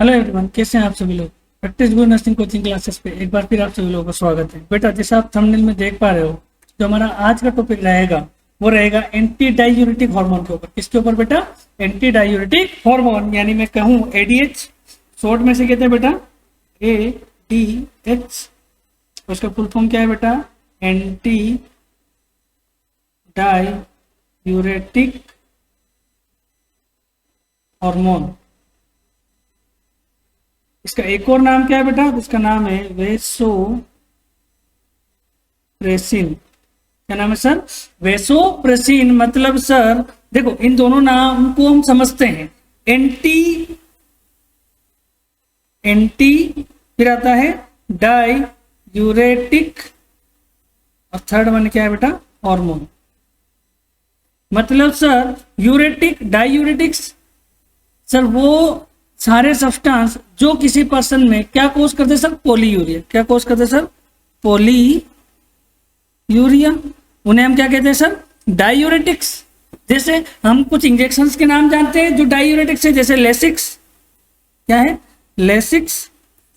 Hello everyone, कैसे हैं आप सभी लोग। प्रैक्टिस गुरु नर्सिंग कोचिंग क्लासेस पे एक बार फिर आप सभी लोगों का स्वागत है। बेटा, जैसा आप थंबनेल में देख पा रहे हो, जो हमारा आज का टॉपिक रहेगा वो रहेगा एंटी डायूरेटिक हार्मोन के ऊपर। किसके ऊपर बेटा? एंटी डायूरेटिक हार्मोन, यानी मैं कहूँ एडीएच, शॉर्ट में से कहते हैं बेटा एडीएच। उसका फुल फॉर्म क्या है बेटा? Anti diuretic hormone. इसका एक और नाम क्या है बेटा? इसका नाम है वेसोप्रेसिन। क्या नाम है सर? वेसोप्रेसिन। मतलब सर देखो, इन दोनों नाम को हम समझते हैं। एंटी फिर आता है डायूरेटिक, और थर्ड वन क्या है बेटा? हार्मोन। मतलब सर यूरेटिक, डायूरेटिक्स सर वो सारे सब्सटेंस जो किसी पर्सन में क्या कोज करते सर? पॉलीयूरिया। क्या कोज करते सर? पॉलीयूरिया। उन्हें हम क्या कहते हैं सर? डायूरेटिक्स। जैसे हम कुछ इंजेक्शंस के नाम जानते हैं जो डायूरेटिक्स है, जैसे लेसिक्स। क्या है? लेसिक्स।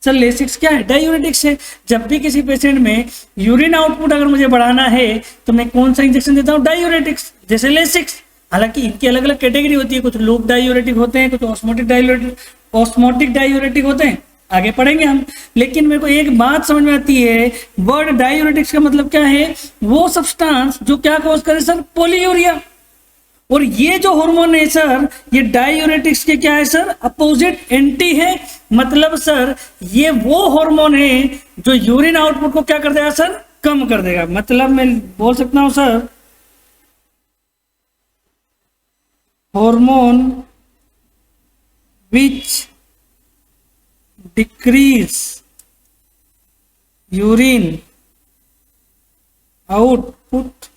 सर लेसिक्स क्या है? डायूरेटिक्स है। जब भी किसी पेशेंट में यूरिन आउटपुट अगर मुझे बढ़ाना है तो मैं कौन सा इंजेक्शन देता हूँ? डायूरेटिक्स, जैसे लेसिक्स। हालांकि इनकी अलग अलग कैटेगरी होती है, कुछ लूप डायूरेटिक होते हैं, कुछ ऑस्मोटिक डायूरेटिक होते हैं, आगे पढ़ेंगे हम। लेकिन मेरे को एक बात समझ में आती है, वर्ड डायूरेटिक्स का मतलब क्या है? वो सब्सटेंस जो क्या कॉज करे सर? पॉलीयूरिया। और ये जो हार्मोन है सर, ये डायूरेटिक्स के क्या है सर? अपोजिट, एंटी है। मतलब सर ये वो हार्मोन है जो यूरिन आउटपुट को क्या कर देगा सर? कम कर देगा। मतलब मैं बोल सकता हूं sir, hormone which decrease urine output।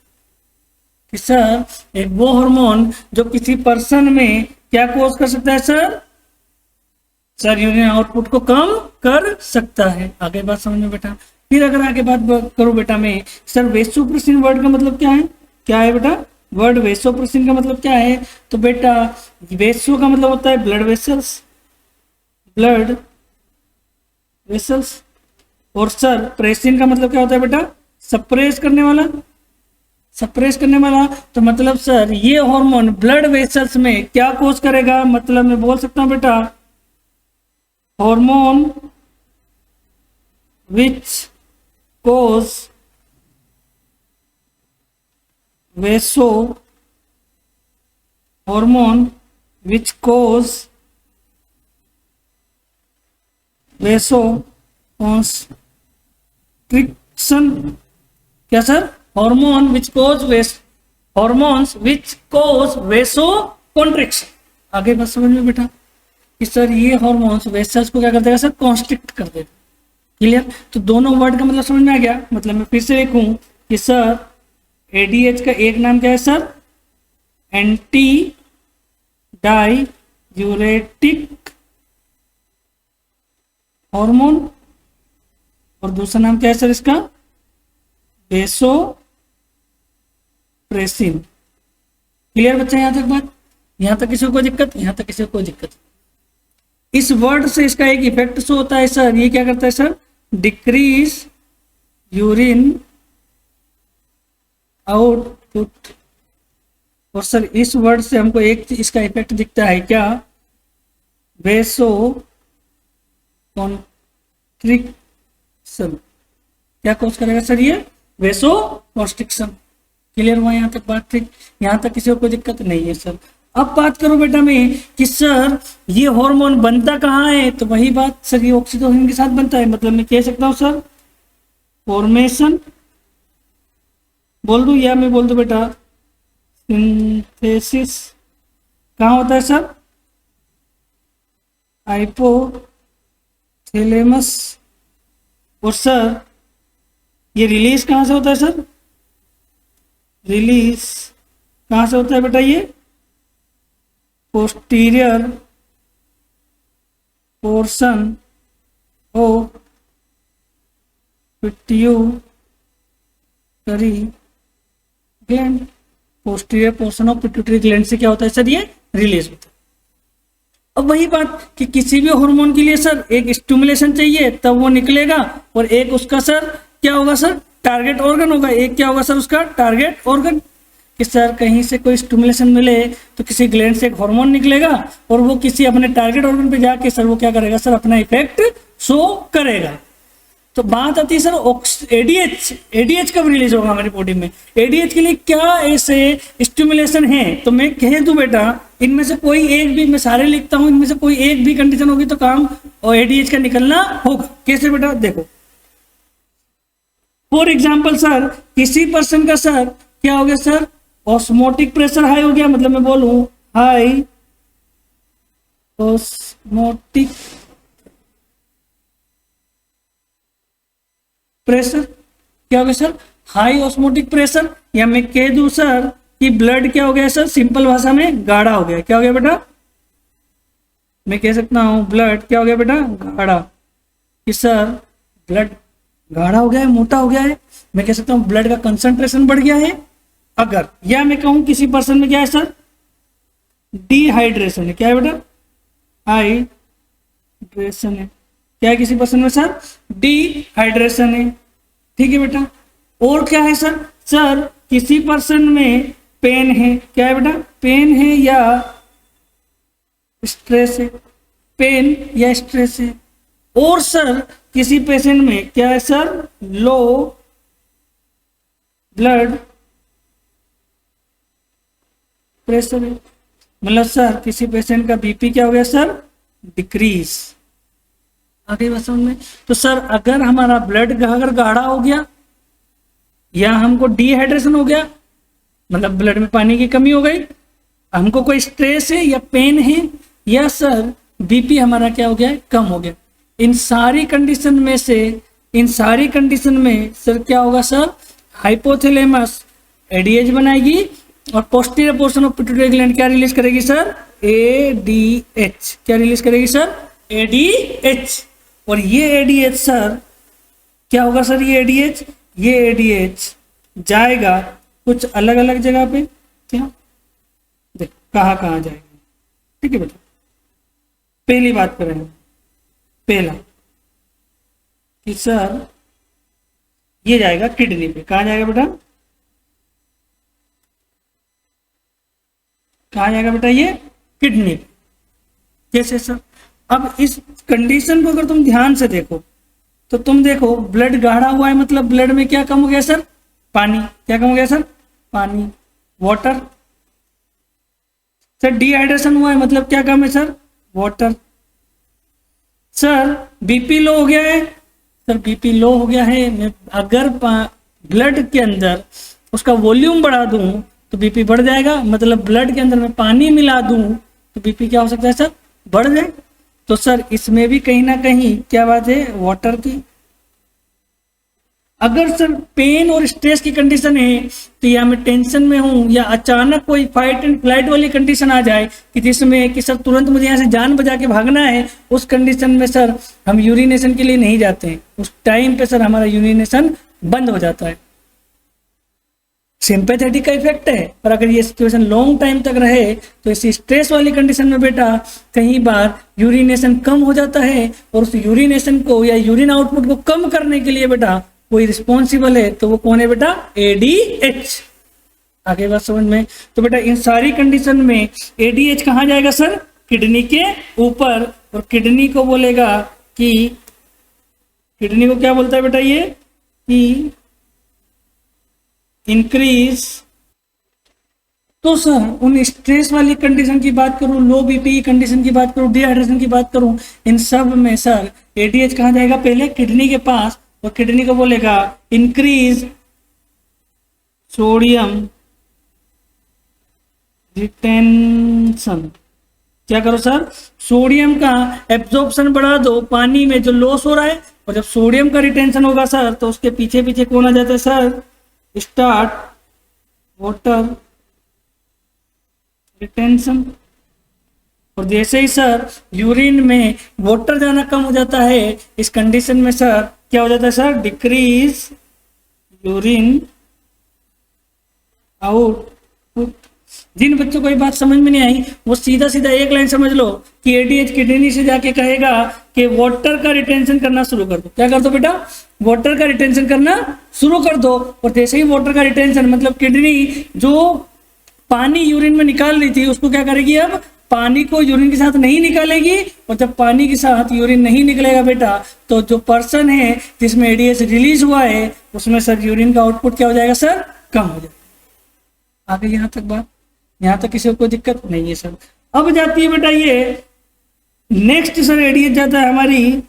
कि सर एक वो हार्मोन जो किसी पर्सन में क्या कोज कर सकता है सर? सर यूरिन आउटपुट को कम कर सकता है। आगे बात समझ में बेटा। फिर अगर आगे बात करूं बेटा मैं, सर वेसोप्रेसिन वर्ड का मतलब क्या है? क्या है बेटा? वर्ड वेसोप्रेसिन का मतलब क्या है? तो बेटा वेसो का मतलब होता है ब्लड वेसल्स, ब्लड वेसल्स। और सर प्रेसिन का मतलब क्या होता है बेटा? सप्रेस करने वाला, सप्रेस करने वाला। तो मतलब सर ये हार्मोन ब्लड वेसल्स में क्या कोज करेगा? मतलब मैं बोल सकता हूं बेटा, hormone which cause vaso, hormone which cause vasoconstriction. क्या sir? Hormone which cause hormones which cause vasoconstriction. आगे बात समझ में बेटा कि सर ये हार्मोन्स वेसल्स को क्या कर देगा सर? कॉन्स्ट्रिक्ट कर देगा। क्लियर? तो दोनों वर्ड का मतलब समझ में आ गया। मतलब मैं फिर से लिखूं कि सर एडीएच का एक नाम क्या है सर? Anti diuretic hormone. और दूसरा नाम क्या है सर इसका? वेसोप्रेसिन। क्लियर बच्चा? यहां तक बात? यहां तक किसी को कोई दिक्कत? यहां तक किसी को कोई दिक्कत? इस वर्ड से इसका एक इफेक्ट शो होता है सर। ये क्या करता है सर? Decrease urine output. और सर इस वर्ड से हमको एक इसका इफेक्ट दिखता है, क्या? वेसो कॉन्स्ट्रिक्शन। क्या कोज करेगा सर? ये वेसो कॉन्स्ट्रिक्शन। क्लियर हुआ यहां तक बात? ठीक, यहां तक किसी को कोई दिक्कत नहीं है सर। अब बात करूं बेटा मैं कि सर ये हार्मोन बनता कहाँ है? तो वही बात सर, ये ऑक्सीटोसिन के साथ बनता है। मतलब मैं कह सकता हूं सर फॉर्मेशन बोल दूं, या मैं बोल दूं बेटा सिंथेसिस। कहाँ होता है सर? हाइपोथैलेमस। और सर ये रिलीज कहाँ से होता है सर? रिलीज कहाँ से होता है बेटा? ये posterior portion of pituitary gland. Posterior portion of pituitary gland से क्या होता है सर? ये रिलीज होता है। अब वही बात कि किसी भी हार्मोन के लिए सर एक स्टिमुलेशन चाहिए तब वो निकलेगा, और एक उसका सर क्या होगा सर, टारगेट ऑर्गन होगा। एक क्या होगा सर उसका टारगेट ऑर्गन, कि सर कहीं से कोई स्टिमुलेशन मिले तो किसी ग्लैंड से एक हार्मोन निकलेगा और वो किसी अपने टारगेट ऑर्गन पे जाके सर वो क्या करेगा सर, अपना इफेक्ट शो करेगा। तो बात आती है सर एडीएच, एडीएच कब रिलीज होगा हमारी बॉडी में, एडीएच के लिए क्या ऐसे स्टिमुलेशन है। तो मैं कह दूं बेटा इनमें से कोई एक भी, मैं सारे लिखता हूं, इनमें से कोई एक भी कंडीशन होगी तो काम और एडीएच का निकलना होगा। कैसे बेटा, देखो फॉर एग्जाम्पल सर किसी पर्सन का सर क्या हो गया सर, ऑस्मोटिक प्रेशर हाई हो गया, मतलब मैं बोलूं हाई ऑस्मोटिक प्रेशर, क्या हो गया सर, हाई ऑस्मोटिक प्रेशर। या मैं कह दूं सर कि ब्लड क्या हो गया सर, सिंपल भाषा में गाढ़ा हो गया। क्या हो गया बेटा, मैं कह सकता हूं ब्लड क्या हो गया बेटा, गाढ़ा, कि सर ब्लड गाढ़ा हो गया है, मोटा हो गया है। मैं कह सकता हूं ब्लड का कंसंट्रेशन बढ़ गया है अगर, या मैं कहूं किसी पर्सन में क्या है सर, डिहाइड्रेशन है। क्या है बेटा, हाइड्रेशन है। क्या है किसी पर्सन में सर, डिहाइड्रेशन है। ठीक है बेटा, और क्या है सर, सर किसी पर्सन में पेन है। क्या है बेटा, पेन है या स्ट्रेस है, पेन या स्ट्रेस है। और सर किसी पेशेंट में क्या है सर, लो ब्लड प्रेशर है, मतलब सर किसी पेशेंट का बीपी क्या हो गया सर, डिक्रीज। आगे बात समझ में। तो सर अगर हमारा ब्लड अगर गाढ़ा हो गया या हमको डिहाइड्रेशन हो गया, मतलब ब्लड में पानी की कमी हो गई, हमको कोई स्ट्रेस है या पेन है, या सर बीपी हमारा क्या हो गया है, कम हो गया, इन सारी कंडीशन में से, इन सारी कंडीशन में सर क्या होगा सर, हाइपोथैलेमस एडीएच बनाएगी और posterior portion of pituitary gland क्या रिलीज करेगी सर, एडीएच। क्या रिलीज करेगी सर, एडीएच। और ये एडीएच सर क्या होगा सर, ये एडीएच जाएगा कुछ अलग अलग जगह पे। क्या देख कहाँ कहाँ जाएगा, ठीक है बेटा। पहली बात करें, पहला कि सर ये जाएगा किडनी पे। कहाँ जाएगा बेटा, कहाँ जाएगा बेटा, ये किडनी पे। कैसे सर, अब इस कंडीशन को अगर तुम ध्यान से देखो तो तुम देखो ब्लड गाढ़ा हुआ है, मतलब ब्लड में क्या कम हो गया सर, पानी। क्या कम हो गया सर, पानी, वाटर। सर डिहाइड्रेशन हुआ है, मतलब क्या कम है sir, water. Sir BP low हो गया है, सर बीपी लो हो गया है, मैं अगर ब्लड के अंदर उसका वॉल्यूम बढ़ा दूं तो बीपी बढ़ जाएगा, मतलब ब्लड के अंदर मैं पानी मिला दूं तो बीपी क्या हो सकता है सर, बढ़ जाए। तो सर इसमें भी कहीं ना कहीं क्या बात है, वाटर की। अगर सर पेन और स्ट्रेस की कंडीशन है तो या मैं टेंशन में हूं, या अचानक कोई फाइट एंड फ्लाइट वाली कंडीशन आ जाए कि जिसमें कि सर तुरंत मुझे यहाँ से जान बचा के भागना है, उस कंडीशन में सर हम यूरिनेशन के लिए नहीं जाते हैं, उस टाइम पे सर हमारा यूरिनेशन बंद हो जाता है। सिंपैथेटिक का इफेक्ट है, पर अगर ये सिचुएशन लॉन्ग टाइम तक रहे तो इसी स्ट्रेस वाली कंडीशन में बेटा कई बार यूरिनेशन कम हो जाता है, और उस यूरिनेशन को या यूरिन आउटपुट को कम करने के लिए बेटा कोई रिस्पॉन्सिबल है, तो वो कौन है बेटा, एडीएच। आगे बात समझ में। तो बेटा इन सारी कंडीशन में एडीएच कहाँ जाएगा सर, किडनी के ऊपर, और किडनी को बोलेगा कि, किडनी को क्या बोलता है बेटा ये, कि इंक्रीज। तो सर उन स्ट्रेस वाली कंडीशन की बात करूं, लो बीपी कंडीशन की बात करूं, डिहाइड्रेशन की बात करूं, इन सब में सर एडीएच कहाँ जाएगा, पहले किडनी के पास, और किडनी को बोलेगा इंक्रीज सोडियम रिटेंशन। क्या करो सर, सोडियम का एब्जॉर्प्शन बढ़ा दो, पानी में जो लॉस हो रहा है, और जब सोडियम का रिटेंशन होगा सर तो उसके पीछे पीछे कौन आ जाता है सर, स्टार्ट वाटर रिटेंशन। और जैसे ही सर यूरिन में वाटर जाना कम हो जाता है, इस कंडीशन में सर क्या हो जाता है सर, डिक्रीज यूरिन आउटपुट। जिन बच्चों को ये बात समझ में नहीं आई वो सीधा सीधा एक लाइन समझ लो कि एडीएच किडनी से जाके कहेगा कि वाटर का रिटेंशन करना शुरू कर दो। क्या कर दो बेटा? वाटर का रिटेंशन करना शुरू कर दो। और जैसे ही वाटर का रिटेंशन मतलब किडनी जो पानी यूरिन में निकाल रही थी उसको क्या करेगी? अब पानी को यूरिन के साथ नहीं निकालेगी। और जब पानी के साथ यूरिन नहीं निकलेगा बेटा तो जो पर्सन है जिसमें एडीएच रिलीज हुआ है उसमें सर यूरिन का आउटपुट क्या हो जाएगा सर? कम हो जाएगा। आगे यहाँ तक बात, यहाँ तक किसी को कोई दिक्कत नहीं है सर। अब जाती है बेटा ये नेक्स्ट सर एडीएच जाता है हमारी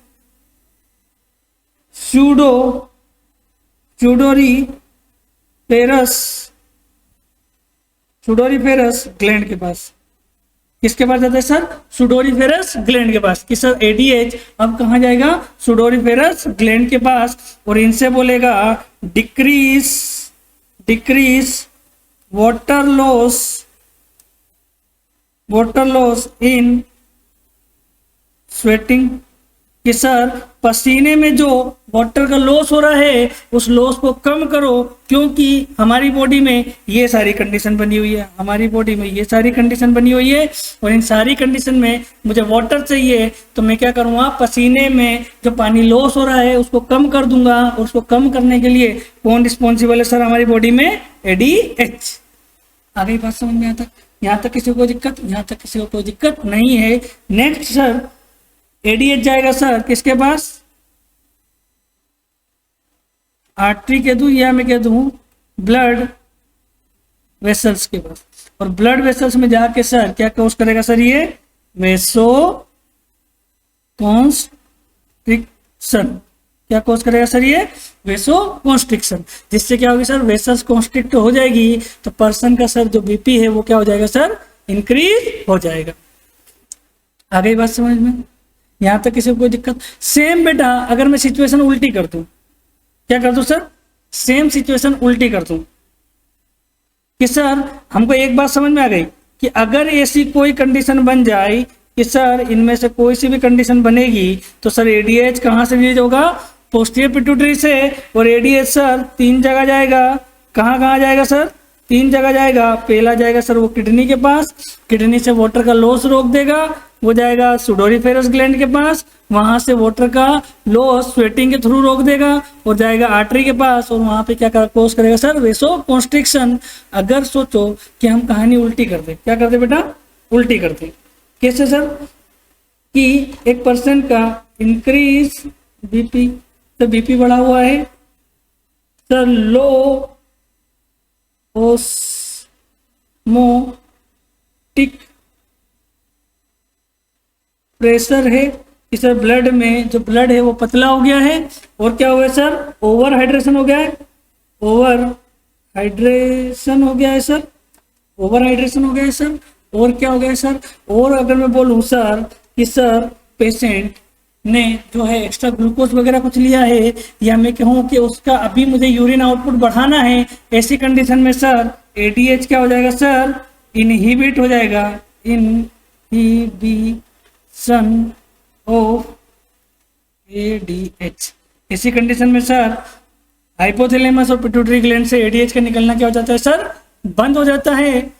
सुडोरीफेरस ग्लैंड के पास। किसके पास जाता है सर? सुडोरीफेरस ग्लैंड के पास। कि सर एडीएच अब कहाँ जाएगा? सुडोरीफेरस ग्लैंड के पास। और इनसे बोलेगा decrease water loss in sweating. कि सर पसीने में जो वाटर का लॉस हो रहा है उस लॉस को कम करो, क्योंकि हमारी बॉडी में ये सारी कंडीशन बनी हुई है, और इन सारी कंडीशन में मुझे वाटर चाहिए। तो मैं क्या करूँगा? पसीने में जो पानी लॉस हो रहा है उसको कम कर दूंगा। और उसको कम करने के लिए कौन रिस्पॉन्सिबल है सर हमारी बॉडी में? एडीएच। आ गई बात समझ में? यहाँ तक किसी को दिक्कत? यहाँ तक किसी को कोई दिक्कत नहीं है। नेक्स्ट सर एडीएच जाएगा सर किसके पास? आर्टरी कह दूं या मैं कह दूं ब्लड वेसल्स के पास। और ब्लड वेसल्स में जाके सर क्या कोस करेगा सर? ये वेसो कॉन्स्ट्रिक्शन। क्या कोस करेगा सर? ये वेसो कॉन्स्ट्रिक्शन। जिससे क्या होगी सर? वेसल्स कॉन्स्ट्रिक्ट हो जाएगी तो पर्सन का सर जो बीपी है वो क्या हो जाएगा सर? इंक्रीज हो जाएगा। आ गई बात समझ में? यहां तक किसी को कोई दिक्कत? सेम बेटा अगर मैं सिचुएशन उल्टी कर दूं, क्या कर दूं सर? सेम सिचुएशन उल्टी कर दूं कि सर हमको एक बात समझ में आ गई कि अगर ऐसी कोई कंडीशन बन जाए कि सर इनमें से कोई सी भी कंडीशन बनेगी तो सर एडीएच कहां से रिलीज होगा? पोस्टीरियर पिट्यूटरी से। और एडीएच सर 3 जगह जाएगा। कहां जाएगा सर? 3 जगह जाएगा। पहला जाएगा सर वो किडनी के पास, किडनी से वाटर का लॉस रोक देगा, वो जाएगा सुडोरीफेरस ग्लैंड के पास, वहां से वाटर का लॉस स्वेटिंग के थ्रू रोक देगा और जाएगा आर्टरी के पास। और वहां पे क्या कोस करेगा सर? वेसो कॉन्स्ट्रिक्शन। अगर सोचो कि हम कहानी उल्टी कर दे, क्या करते बेटा? उल्टी करते। कैसे सर? कि एक पर्सन का इंक्रीज बीपी, तो बीपी बढ़ा हुआ है सर, लो ओस्मोटिक प्रेशर है कि सर ब्लड में जो ब्लड है वो पतला हो गया है। और क्या हुआ है सर? ओवर हाइड्रेशन हो गया है। और क्या हो गया है सर? और अगर मैं बोलूँ सर कि सर पेशेंट ने जो है एक्स्ट्रा ग्लूकोज वगैरह कुछ लिया है, या मैं कहूँ कि उसका अभी मुझे यूरिन आउटपुट बढ़ाना है, ऐसी कंडीशन में सर एडीएच क्या हो जाएगा सर? इनहिबिट हो जाएगा। Inhibition of ADH. ऐसी कंडीशन में सर हाइपोथैलेमस और पिट्यूटरी ग्लैंड से एडीएच का निकलना क्या हो जाता है सर? बंद हो जाता है।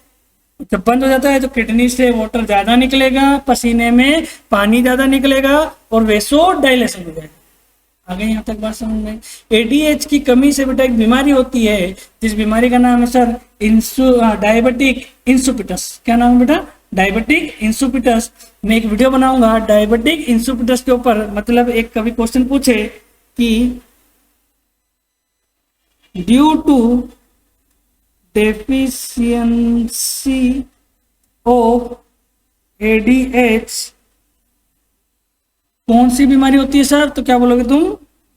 जब बंद हो जाता है तो किडनी से वाटर ज्यादा निकलेगा, पसीने में पानी ज्यादा निकलेगा और वेसो डायलेशन हो जाएगा। आगे यहाँ तक बात समझ में? एडीएच की कमी से बेटा एक बीमारी होती है जिस बीमारी का नाम है सर डायबिटिक इंसुपिटस। क्या नाम है बेटा? डायबिटिक इंसुपिटस। मैं एक वीडियो बनाऊंगा डायबिटिक इंसुपिटस के ऊपर। मतलब एक कभी क्वेश्चन पूछे कि due to deficiency of ADH कौन सी बीमारी होती है सर? तो क्या बोलोगे तुम?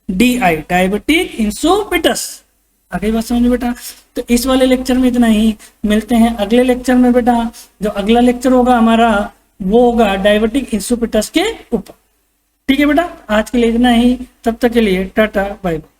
DI, diabetic insipidus. आगे बात समझो बेटा। तो इस वाले लेक्चर में इतना ही। मिलते हैं अगले लेक्चर में बेटा। जो अगला लेक्चर होगा हमारा वो होगा डायबिटिक इंसुपिटस के ऊपर। ठीक है बेटा, आज के लिए इतना ही। तब तक के लिए टाटा बाय बाय।